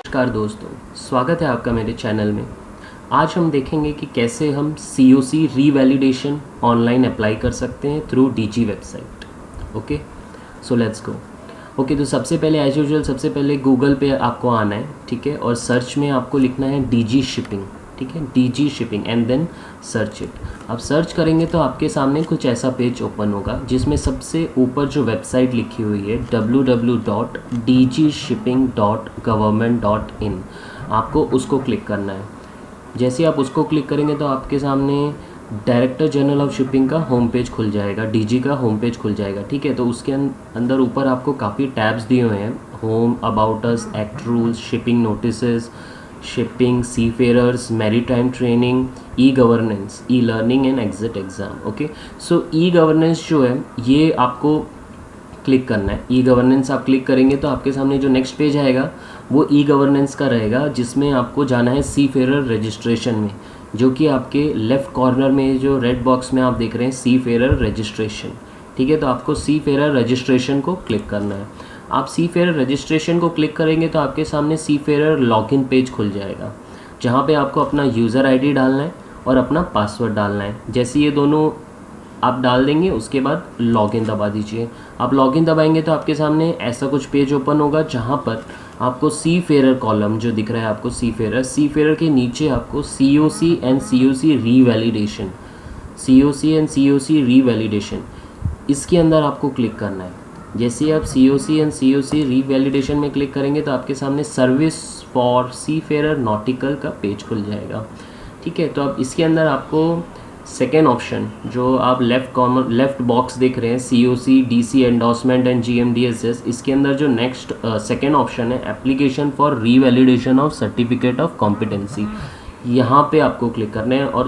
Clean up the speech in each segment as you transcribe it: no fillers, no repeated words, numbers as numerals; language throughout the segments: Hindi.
नमस्कार दोस्तों, स्वागत है आपका मेरे चैनल में। आज हम देखेंगे कि कैसे हम COC रीवैलिडेशन ऑनलाइन अप्लाई कर सकते हैं through DG website. Okay, so let's go. Okay, तो सबसे पहले एज यूजुअल सबसे पहले गूगल पे आपको आना है, ठीक है, और सर्च में आपको लिखना है DG शिपिंग, ठीक है, DG shipping and then search it. आप सर्च करेंगे तो आपके सामने कुछ ऐसा पेज ओपन होगा जिसमें सबसे ऊपर जो वेबसाइट लिखी हुई है www.dgshipping.government.in, आपको उसको क्लिक करना है। जैसे आप उसको क्लिक करेंगे तो आपके सामने डायरेक्टर जनरल ऑफ शिपिंग का होम पेज खुल जाएगा, DG का होम पेज खुल जाएगा, ठीक है। तो उसके अंदर ऊपर आपको काफ़ी टैब्स दिए हुए हैं, home, about us, act rules, shipping notices, shipping, seafarers, maritime training, e governance, e learning and exit exam. Okay, so e governance जो है ये आपको क्लिक करना है। ई गवर्नेंस आप क्लिक करेंगे तो आपके सामने जो नेक्स्ट पेज आएगा वो ई गवर्नेंस का रहेगा, जिसमें आपको जाना है सी फेयरर रजिस्ट्रेशन में, जो कि आपके लेफ़्ट कॉर्नर में जो रेड बॉक्स में आप देख रहे हैं सी फेयरर रजिस्ट्रेशन, ठीक है। तो आपको सी फेयरर रजिस्ट्रेशन को क्लिक करना है। आप सी फेयरर रजिस्ट्रेशन को क्लिक करेंगे तो आपके सामने सी फेयरर लॉगिन पेज खुल जाएगा, जहाँ पे आपको अपना यूज़र आईडी डालना है और अपना पासवर्ड डालना है। जैसे ये दोनों आप डाल देंगे उसके बाद लॉगिन दबा दीजिए। आप लॉगिन दबाएंगे तो आपके सामने ऐसा कुछ पेज ओपन होगा जहाँ पर आपको सी फेयरर कॉलम जो दिख रहा है आपको सी फेयरर के नीचे आपको COC एंड COC रीवैलिडेशन इसके अंदर आपको क्लिक करना है। जैसे आप COC एंड COC रीवैलिडेशन में क्लिक करेंगे तो आपके सामने service for seafarer nautical का पेज खुल जाएगा, ठीक है। तो अब इसके अंदर आपको सेकेंड ऑप्शन जो आप लेफ़्ट बॉक्स देख रहे हैं COC DC endorsement and GMDSS, इसके अंदर जो नेक्स्ट सेकेंड ऑप्शन है application for revalidation of certificate of competency, यहाँ पे आपको क्लिक करना है। और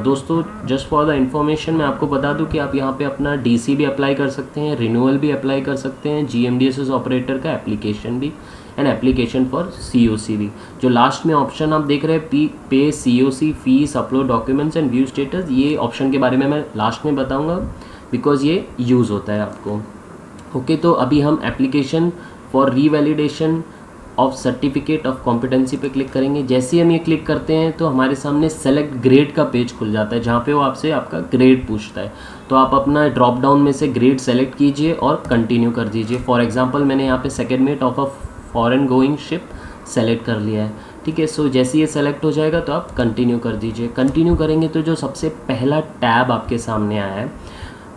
दोस्तों, जस्ट फॉर द इन्फॉर्मेशन मैं आपको बता दूं कि आप यहाँ पे अपना DC भी अप्लाई कर सकते हैं, रिन्यूअल भी अप्लाई कर सकते हैं, GMDSS ऑपरेटर का एप्लीकेशन भी एंड एप्लीकेशन फॉर COC भी। जो लास्ट में ऑप्शन आप देख रहे हैं पे COC fees, upload documents and view status, ये ऑप्शन के बारे में मैं लास्ट में बताऊंगा बिकॉज ये यूज़ होता है आपको। ओके, तो अभी हम application for revalidation of certificate of competency पे क्लिक करेंगे। जैसे ही हम ये क्लिक करते हैं तो हमारे सामने सेलेक्ट ग्रेड का पेज खुल जाता है, जहाँ पे वो आपसे आपका ग्रेड पूछता है। तो आप अपना ड्रॉप डाउन में से ग्रेड सेलेक्ट कीजिए और कंटिन्यू कर दीजिए। फॉर एग्जांपल मैंने यहाँ पे second mate of a foreign going ship select कर लिया है, ठीक है। सो जैसे ये सेलेक्ट हो जाएगा तो आप कंटिन्यू कर दीजिए। कंटिन्यू करेंगे तो जो सबसे पहला टैब आपके सामने आया है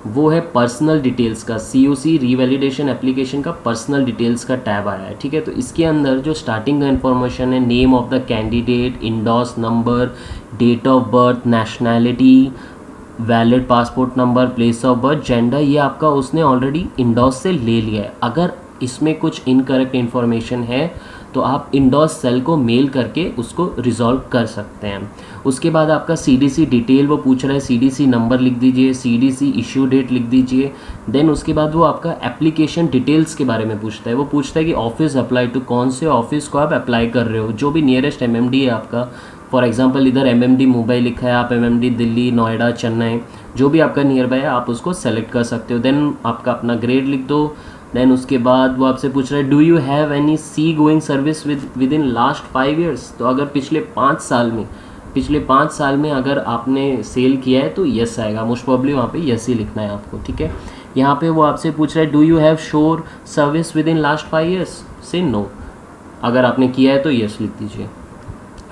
वो है पर्सनल डिटेल्स का, COC रीवैलिडेशन एप्लीकेशन का पर्सनल डिटेल्स का टैब आया है, ठीक है। तो इसके अंदर जो स्टार्टिंग का इन्फॉर्मेशन है, name of the candidate, INDoS number, date of birth, nationality, valid passport number, place of birth, gender, ये आपका उसने ऑलरेडी इंडोर्स से ले लिया है। अगर इसमें कुछ इनकरेक्ट इन्फॉर्मेशन है तो आप इंडोर्स सेल को मेल करके उसको रिजॉल्व कर सकते हैं। उसके बाद आपका CDC डिटेल वो पूछ रहा है, CDC नंबर लिख दीजिए, CDC इशू डेट लिख दीजिए। देन उसके बाद वो आपका एप्लीकेशन डिटेल्स के बारे में पूछता है। वो पूछता है कि ऑफिस अप्लाई टू, कौन से ऑफिस को आप अप्लाई कर रहे हो, जो भी नियरेस्ट MMD है आपका। फॉर एग्जांपल इधर MMD मुंबई लिखा है, आप MMD दिल्ली, नोएडा, चेन्नई, जो भी आपका नियर बाय है आप उसको सेलेक्ट कर सकते हो। देन आपका अपना ग्रेड लिख दो। देन उसके बाद वो आपसे पूछ रहा है do you have any sea going service within last 5 years. तो अगर पिछले 5 साल में अगर आपने सेल किया है तो यस आएगा, मोस्ट प्रॉब्ली वहाँ पे यस ही लिखना है आपको, ठीक है। यहाँ पे वो आपसे पूछ रहा है do you have sure service within last 5 years, से नो, अगर आपने किया है तो यस लिख दीजिए।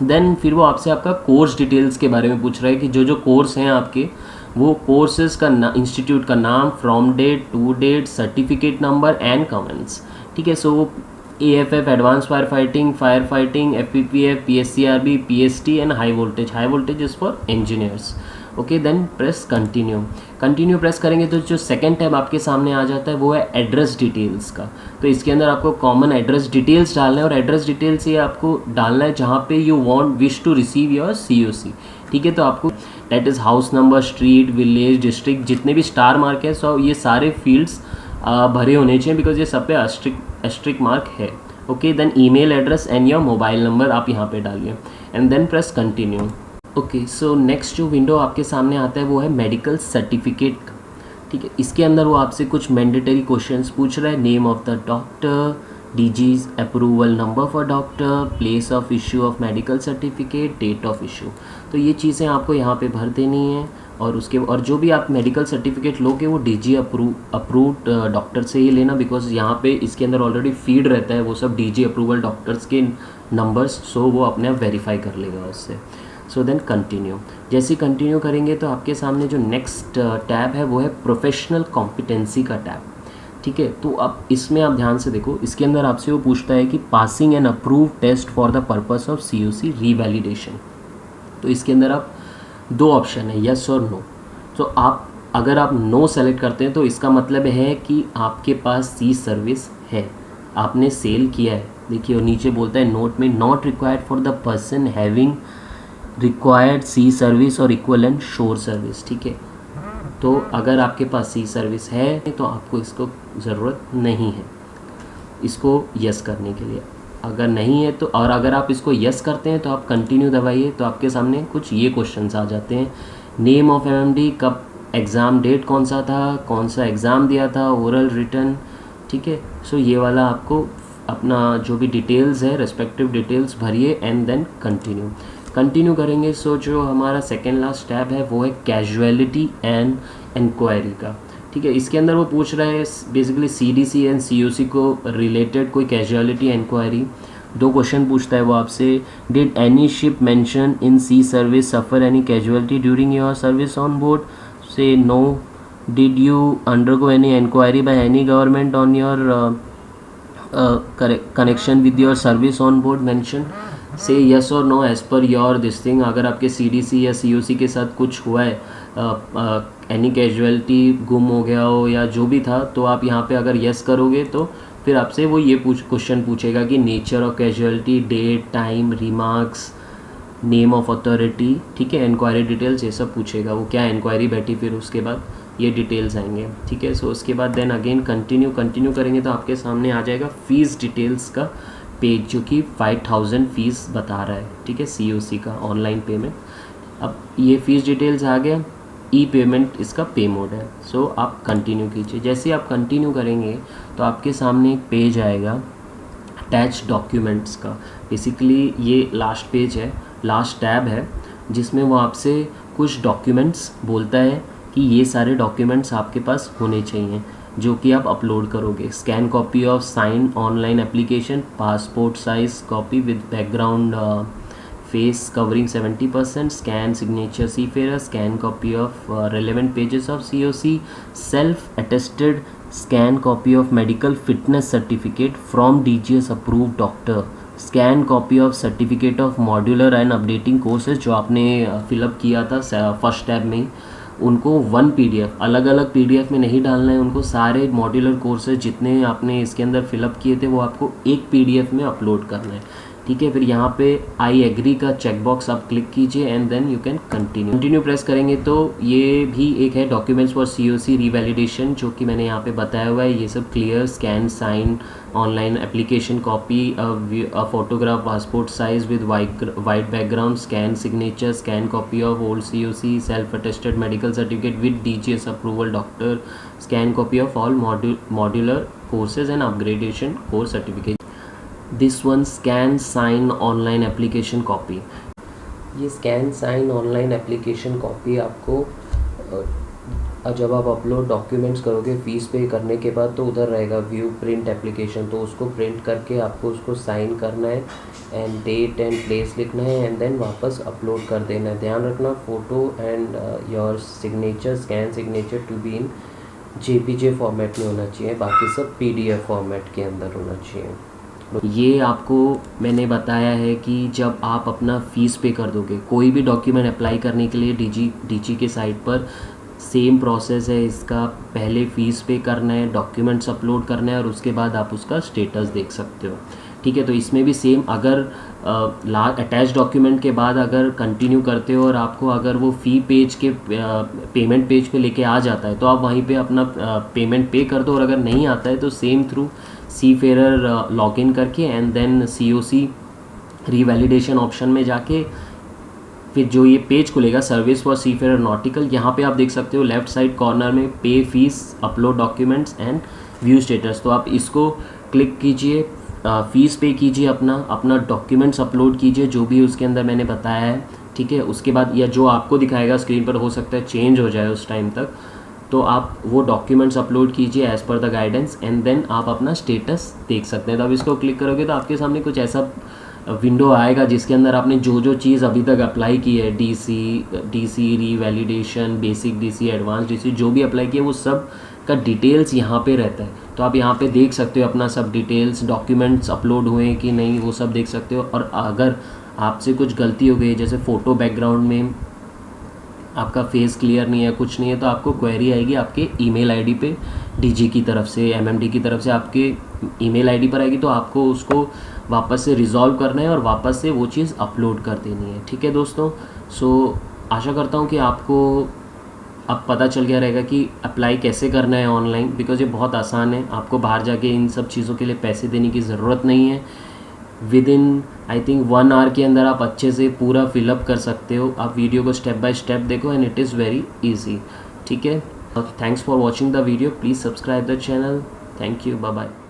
देन फिर वो आपसे आपका कोर्स डिटेल्स के बारे में पूछ रहा है कि जो कोर्स हैं आपके, वो कोर्सेज का इंस्टीट्यूट का नाम, from date, to date, certificate number and comments, ठीक है। सो वो AFF advance fire fighting, FPPF, PSCRB, PST and high voltage is for engineers. Okay, then press continue press करेंगे तो जो सेकंड टैब आपके सामने आ जाता है वो है एड्रेस डिटेल्स का। तो इसके अंदर आपको कॉमन एड्रेस डिटेल्स डालना है और एड्रेस डिटेल्स ये आपको डालना है जहाँ पे you wish to receive your COC, ठीक है। तो आपको that is house number, street, village, district, जितने भी स्टार मार्क है सो ये सारे फील्ड्स भरे होने चाहिए बिकॉज ये सब पे एस्ट्रिक मार्क है। Okay, then email address and your mobile number आप यहाँ पे डालिए and then press continue. Okay, so next जो विंडो आपके सामने आता है वो है मेडिकल सर्टिफिकेट का, ठीक है। इसके अंदर वो आपसे कुछ मैंडेटरी क्वेश्चंस पूछ रहा है, name of the doctor, DG's approval number for doctor, place of issue of medical certificate, date of issue. तो ये चीज़ें आपको यहाँ पे भर देनी है। और जो भी आप मेडिकल सर्टिफिकेट लोगे वो DG अप्रूव्ड डॉक्टर से ही लेना, बिकॉज यहाँ पे इसके अंदर ऑलरेडी फीड रहता है वो सब DG अप्रूवल डॉक्टर्स के नंबर्स, सो वो अपने आप वेरीफाई कर लेगा उससे। So then continue. जैसे कंटिन्यू करेंगे तो आपके सामने जो नेक्स्ट टैब है वो है प्रोफेशनल कॉम्पिटेंसी का टैब। ठीक है, तो अब इसमें आप ध्यान से देखो, इसके अंदर आपसे वो पूछता है कि passing an approve test for the purpose of COC revalidation. तो इसके अंदर आप दो ऑप्शन है, यस और नो। तो अगर आप नो सेलेक्ट करते हैं तो इसका मतलब है कि आपके पास सी सर्विस है, आपने सेल किया है। देखिए और नीचे बोलता है नोट में, not required for the person having required sea service और इक्वलेंट शोर सर्विस। ठीक है, तो अगर आपके पास सी सर्विस है तो आपको इसको ज़रूरत नहीं है इसको यस करने के लिए। अगर नहीं है तो, और अगर आप इसको यस करते हैं तो आप कंटिन्यू दबाइए, तो आपके सामने कुछ ये क्वेश्चंस आ जाते हैं। नेम ऑफ MMD, कब एग्ज़ाम डेट कौन सा था, कौन सा एग्ज़ाम दिया था, ओरल रिटन। ठीक है, सो ये वाला आपको अपना जो भी डिटेल्स है रेस्पेक्टिव डिटेल्स भरिए एंड देन कंटिन्यू करेंगे। सो जो हमारा सेकेंड लास्ट टैब है वो है कैजुअलिटी एंड इंक्वायरी का। ठीक है, इसके अंदर वो पूछ रहा है बेसिकली CDC एंड COC को रिलेटेड कोई कैजुअलिटी इंक्वायरी। दो क्वेश्चन पूछता है वो आपसे, did any ship mention in sea service suffer any casualty during your service on board, say no. Did you undergo any inquiry by any government on your connection with your service on board, mention. Say yes और no as per your this thing. अगर आपके CDC या COC के साथ कुछ हुआ है, एनी कैजुअलिटी, गुम हो गया हो या जो भी था, तो आप यहाँ पे अगर यस करोगे तो फिर आपसे वो ये क्वेश्चन पूछेगा कि nature of casualty, date, time, remarks, name of authority. ठीक है, इंक्वायरी डिटेल्स ये सब पूछेगा, वो क्या इंक्वायरी बैठी, फिर उसके बाद ये डिटेल्स आएंगे। ठीक है, सो उसके बाद देन अगेन कंटिन्यू करेंगे तो आपके सामने आ जाएगा फ़ीस डिटेल्स का पेज, जो कि 5000 फ़ीस बता रहा है। ठीक है, COC का ऑनलाइन पेमेंट। अब ये फ़ीस डिटेल्स आ गया, पेमेंट इसका पे मोड है। सो आप कंटिन्यू कीजिए। जैसे आप कंटिन्यू करेंगे तो आपके सामने एक पेज आएगा अटैच डॉक्यूमेंट्स का। बेसिकली ये लास्ट पेज है, लास्ट टैब है, जिसमें वो आपसे कुछ डॉक्यूमेंट्स बोलता है कि ये सारे डॉक्यूमेंट्स आपके पास होने चाहिए जो कि आप अपलोड करोगे। Scan copy of sign online application, passport size copy with background face covering 70%, scan signature seafarer, scan copy of relevant pages of COC, self attested scan copy of medical fitness certificate from DGS approved doctor, scan copy of certificate of modular and updating courses जो आपने फिलअप किया था फर्स्ट टैब में, उनको वन PDF, अलग अलग PDF में नहीं डालना है उनको। सारे मॉड्यूलर कोर्सेज जितने आपने इसके अंदर फिलअप किए थे वो आपको एक PDF में अपलोड करना है। ठीक है, फिर यहाँ पे आई एग्री का चेकबॉक्स आप क्लिक कीजिए and then you can continue press करेंगे तो ये भी एक है डॉक्यूमेंट्स फॉर COC रीवैलिडेशन, जो कि मैंने यहाँ पे बताया हुआ है। ये सब clear, scan sign online application copy, photograph passport size with white background, scan signature, scan copy of old COC, self attested medical certificate with DGS approval doctor, scan copy of all modular courses and upgradation course certificate. This one scan sign online application copy. ये scan sign online application copy आपको जब आप अपलोड डॉक्यूमेंट्स करोगे फ़ीस पे करने के बाद, तो उधर रहेगा व्यू प्रिंट एप्लीकेशन, तो उसको प्रिंट करके आपको उसको साइन करना है एंड डेट एंड प्लेस लिखना है एंड देन वापस अपलोड कर देना है। ध्यान रखना photo and your signature, scan signature to be in JPG format में होना चाहिए, बाकी सब PDF फॉर्मेट के अंदर होना चाहिए। ये आपको मैंने बताया है कि जब आप अपना फ़ीस पे कर दोगे, कोई भी डॉक्यूमेंट अप्लाई करने के लिए DG के साइट पर सेम प्रोसेस है इसका। पहले फ़ीस पे करना है, डॉक्यूमेंट्स अपलोड करना है और उसके बाद आप उसका स्टेटस देख सकते हो। ठीक है, तो इसमें भी सेम, अगर अटैच डॉक्यूमेंट के बाद अगर कंटिन्यू करते हो और आपको अगर वो फ़ी पेज के पेमेंट पेज पे लेके आ जाता है तो आप वहीं पे अपना पेमेंट पे कर दो, और अगर नहीं आता है तो सेम थ्रू सीफेयर लॉगिन करके एंड देन COC रीवैलिडेशन ऑप्शन में जाके फिर जो ये पेज खुलेगा सर्विस फॉर सीफेयर नॉटिकल, यहाँ पे आप देख सकते हो लेफ्ट साइड कॉर्नर में पे fees, upload documents and view status. तो आप इसको क्लिक कीजिए, फ़ीस पे कीजिए, अपना डॉक्यूमेंट्स अपलोड कीजिए जो भी उसके अंदर मैंने बताया है, ठीक है। उसके बाद या जो आपको दिखाएगा स्क्रीन पर, हो सकता है चेंज हो जाए उस टाइम तक, तो आप वो डॉक्यूमेंट्स अपलोड कीजिए as per the guidance, and then आप अपना स्टेटस देख सकते हैं। तो आप इसको क्लिक करोगे तो आपके सामने कुछ ऐसा विंडो आएगा जिसके अंदर आपने जो जो चीज़ अभी तक अप्लाई की है, DC revalidation, basic DC, advance DC, जो भी अप्लाई किया वो सब का डिटेल्स यहाँ पे रहता है। तो आप यहाँ पे देख सकते हो अपना सब डिटेल्स, डॉक्यूमेंट्स अपलोड हुए हैं कि नहीं, वो सब देख सकते हो। और अगर आपसे कुछ गलती हो गई, जैसे फ़ोटो बैकग्राउंड में आपका फेस क्लियर नहीं है, कुछ नहीं है, तो आपको क्वेरी आएगी आपके ईमेल आईडी पे, डीजी की तरफ से, एमएमडी की तरफ से आपके ईमेल आईडी पर आएगी। तो आपको उसको वापस से रिज़ॉल्व करना है और वापस से वो चीज़ अपलोड कर देनी है, ठीक है दोस्तों। सो आशा करता हूँ कि आपको अब पता चल गया रहेगा कि अप्लाई कैसे करना है ऑनलाइन, बिकॉज़ ये बहुत आसान है। आपको बाहर जाके इन सब चीज़ों के लिए पैसे देने की ज़रूरत नहीं है। Within I think 1 hour के अंदर आप अच्छे से पूरा फिलअप कर सकते हो। आप वीडियो को स्टेप बाय स्टेप देखो and it is very easy, ठीक है। Thanks for watching the video, please subscribe the channel. Thank you, bye bye.